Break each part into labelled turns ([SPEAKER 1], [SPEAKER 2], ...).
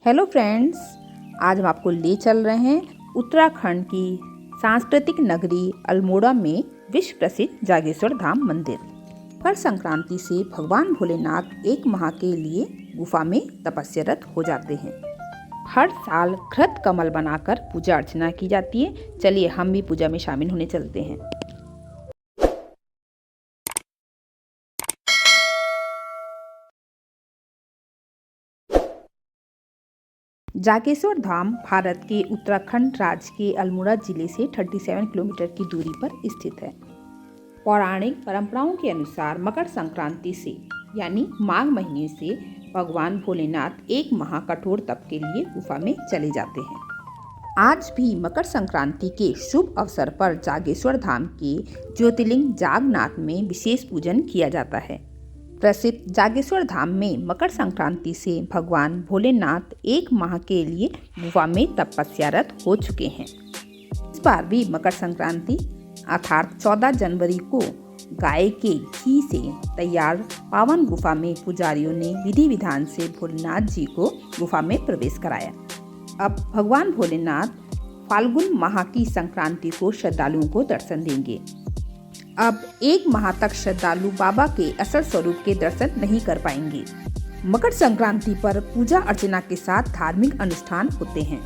[SPEAKER 1] Hello friends, आज हम आपको ले चल रहे हैं उत्तराखंड की सांस्कृतिक नगरी अल्मोड़ा में विश्व प्रसिद्ध जागेश्वर धाम मंदिर। मकर संक्रांति से भगवान भोलेनाथ एक माह के लिए गुफा में तपस्यारत हो जाते हैं। हर साल घृत कमल बनाकर पूजा अर्चना की जाती है। चलिए हम भी पूजा में शामिल होने चलते हैं। जागेश्वर धाम भारत के उत्तराखंड राज्य के अल्मोड़ा जिले से 37 किलोमीटर की दूरी पर स्थित है। पौराणिक परंपराओं के अनुसार मकर संक्रांति से यानी माघ महीने से भगवान भोलेनाथ एक माह कठोर तप के लिए गुफा में चले जाते हैं। आज भी मकर संक्रांति के शुभ अवसर पर जागेश्वर धाम के ज्योतिर्लिंग जागनाथ में विशेष पूजन किया जाता है। प्रसिद्ध जागेश्वर धाम में मकर संक्रांति से भगवान भोलेनाथ एक माह के लिए गुफा में तपस्यारत हो चुके हैं। इस बार भी मकर संक्रांति अर्थात 14 जनवरी को गाय के घी से तैयार पावन गुफा में पुजारियों ने विधि विधान से भोलेनाथ जी को गुफा में प्रवेश कराया। अब भगवान भोलेनाथ फाल्गुन माह की संक्रांति को श्रद्धालुओं को दर्शन देंगे। अब एक माह तक श्रद्धालु बाबा के असल स्वरूप के दर्शन नहीं कर पाएंगे। मकर संक्रांति पर पूजा अर्चना के साथ धार्मिक अनुष्ठान होते हैं।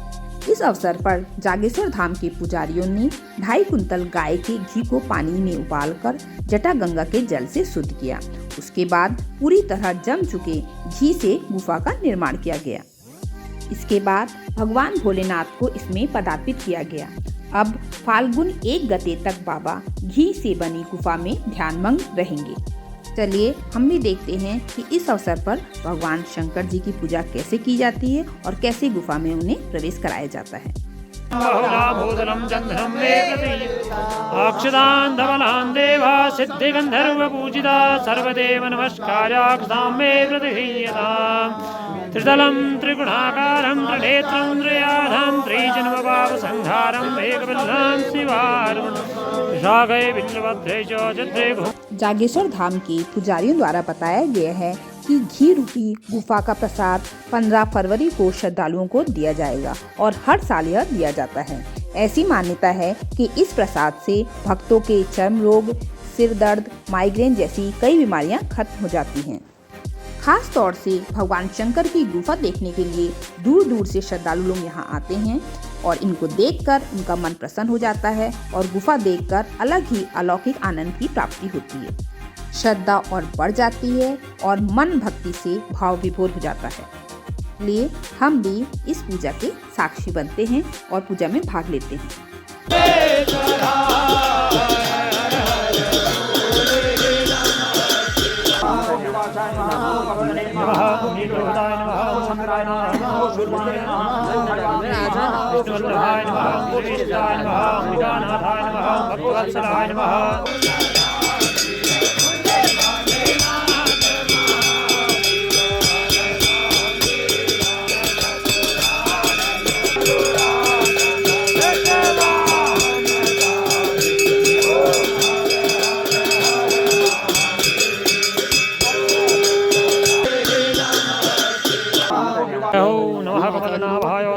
[SPEAKER 1] इस अवसर पर जागेश्वर धाम के पुजारियों ने 2.5 कुंतल गाय के घी को पानी में उबालकर जटा गंगा के जल से शुद्ध किया। उसके बाद पूरी तरह जम चुके घी से गुफा का निर्माण किया गया। इसके बाद भगवान भोलेनाथ को इसमें पदार्पित किया गया। अब फाल्गुन 1 गते तक बाबा घी से बनी गुफा में ध्यानमग्न रहेंगे। चलिए हम भी देखते हैं कि इस अवसर पर भगवान शंकर जी की पूजा कैसे की जाती है और कैसे गुफा में उन्हें प्रवेश कराया जाता है।
[SPEAKER 2] त्रिदलं त्रिगुणाकारं त्रिनेत्रं त्रियाधं त्रिजन्मपापसंहारं एकबिल्लं शिवार्पणं शागय बिल्वद्रे च जद्रे।
[SPEAKER 1] जागेश्वर धाम के पुजारियों द्वारा बताया गया है कि घी रूपी गुफा का प्रसाद 15 फरवरी को श्रद्धालुओं को दिया जाएगा और हर साल यह दिया जाता है। ऐसी मान्यता है कि इस प्रसाद से भक्तों के चर्म रोग, सिर दर्द, माइग्रेन जैसी कई बीमारियां खत्म हो जाती हैं। खास तौर से भगवान शंकर की गुफा देखने के लिए दूर दूर से श्रद्धालु लोग यहाँ आते हैं और इनको देखकर उनका मन प्रसन्न हो जाता है और गुफा देखकर अलग ही अलौकिक आनंद की प्राप्ति होती है। श्रद्धा और बढ़ जाती है और मन भक्ति से भाव विभोर हो जाता है। इसलिए हम भी इस पूजा के साक्षी बनते हैं और पूजा में भाग लेते हैं।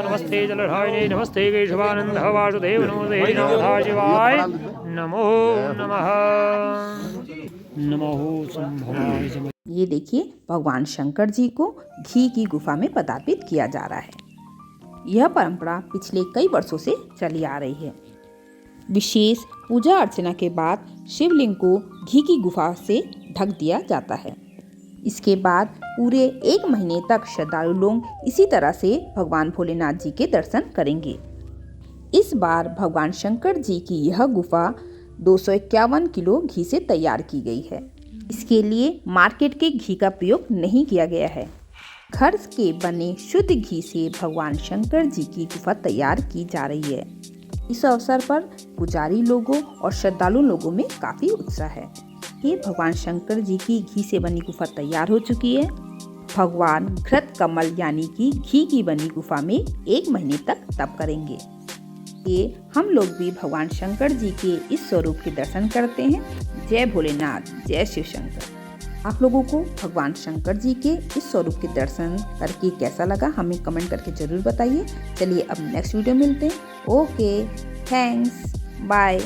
[SPEAKER 2] नमस्ते जलधारिणे नमस्ते केशवानंद वासुदेव नमोदेहि नमः शिवाय नमो नमः नमो शंभवाय।
[SPEAKER 1] ये देखिए भगवान शंकर जी को घी की गुफा में पदार्पित किया जा रहा है। यह परंपरा पिछले कई वर्षों से चली आ रही है। विशेष पूजा अर्चना के बाद शिवलिंग को घी की गुफा से ढक दिया जाता है। इसके बाद पूरे 1 महीने तक श्रद्धालु लोग इसी तरह से भगवान भोलेनाथ जी के दर्शन करेंगे। इस बार भगवान शंकर जी की यह गुफा 251 किलो घी से तैयार की गई है। इसके लिए मार्केट के घी का प्रयोग नहीं किया गया है। घर के बने शुद्ध घी से भगवान शंकर जी की गुफा तैयार की जा रही है। इस अवसर पर पुजारी लोगों और श्रद्धालु लोगों में काफी उत्साह है। ये भगवान शंकर जी की घी से बनी गुफा तैयार हो चुकी है। भगवान घृत कमल यानी कि घी की बनी गुफा में 1 महीने तक तप करेंगे। ये हम लोग भी भगवान शंकर जी के इस स्वरूप के दर्शन करते हैं। जय भोलेनाथ, जय शिव शंकर। आप लोगों को भगवान शंकर जी के इस स्वरूप के दर्शन करके कैसा लगा हमें कमेंट करके ज़रूर बताइए। चलिए अब नेक्स्ट वीडियो मिलते हैं। Okay, thanks, bye.